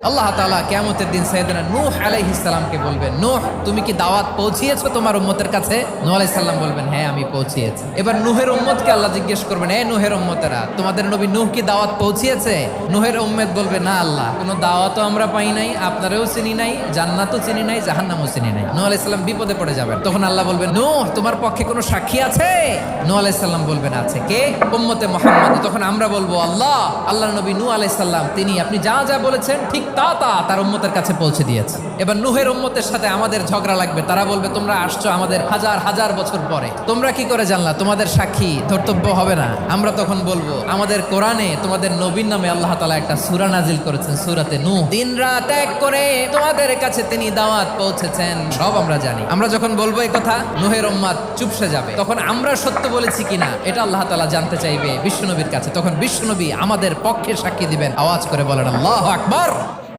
আল্লাহ তাআলা কিয়ামতের দিন সাইয়েদনা নূহ আলাইহিস সালামকে বলবেন, নূহ তুমি কি দাওয়াত পৌঁছিয়েছো তোমার উম্মতের কাছে? নূহ আলাইহিস সালাম বলবেন, হ্যাঁ আমি পৌঁছিয়েছি। এবার নূহের উম্মতকে আল্লাহ জিজ্ঞেস করবেন, এ নূহের উম্মতেরা তোমাদের নবী নূহ কি দাওয়াত পৌঁছিয়েছে? নূহের উম্মত বলবে, না আল্লাহ, কোনো দাওয়াতও আমরা পাই নাই, আপনারাও চিনি নাই, জান্নাতও চিনি নাই, জাহান্নামও চিনি নাই। নূহ আলাইহিস সালাম বিপদে পড়ে যাবেন। তখন আল্লাহ বলবেন, নূহ তোমার পক্ষে কোনো সাক্ষী আছে? নূহ আলাইহিস সালাম বলবেন, আছে। কে? উম্মতে মুহাম্মদ। তখন আমরা বলবো, আল্লাহ, আল্লাহর নবী নূহ আলাইহিস সালাম তিনি আপনি যা যা বলেছেন ঠিক তা তার উম্মতের কাছে পৌঁছে দিয়েছে। এবার নূহের উম্মতের সাথে আমাদের ঝগড়া লাগবে। তারা বলবে, তোমরা আসছো আমাদের হাজার হাজার বছর পরে, তোমরা কি করে জানলা? তোমাদের সাক্ষী ধর্তব্য হবে না? আমরা তখন বলবো, আমাদের কোরআনে তোমাদের নবীর নামে আল্লাহ তাআলা একটা সূরা নাজিল করেছেন, সূরাতে নূহ। দিন রাত এক করে তোমাদের কাছে তিনি দাওয়াত পৌঁছেছেন, সব আমরা জানি। আমরা যখন বলবো এই কথা, নূহের উম্মত চুপসে যাবে। তখন আমরা সত্য বলেছি কিনা এটা আল্লাহ তাআলা জানতে চাইবে বিশ্বনবীর কাছে। তখন বিশ্বনবী আমাদের পক্ষে সাক্ষী দিবেন। আওয়াজ করে বলেন, আল্লাহু আকবার।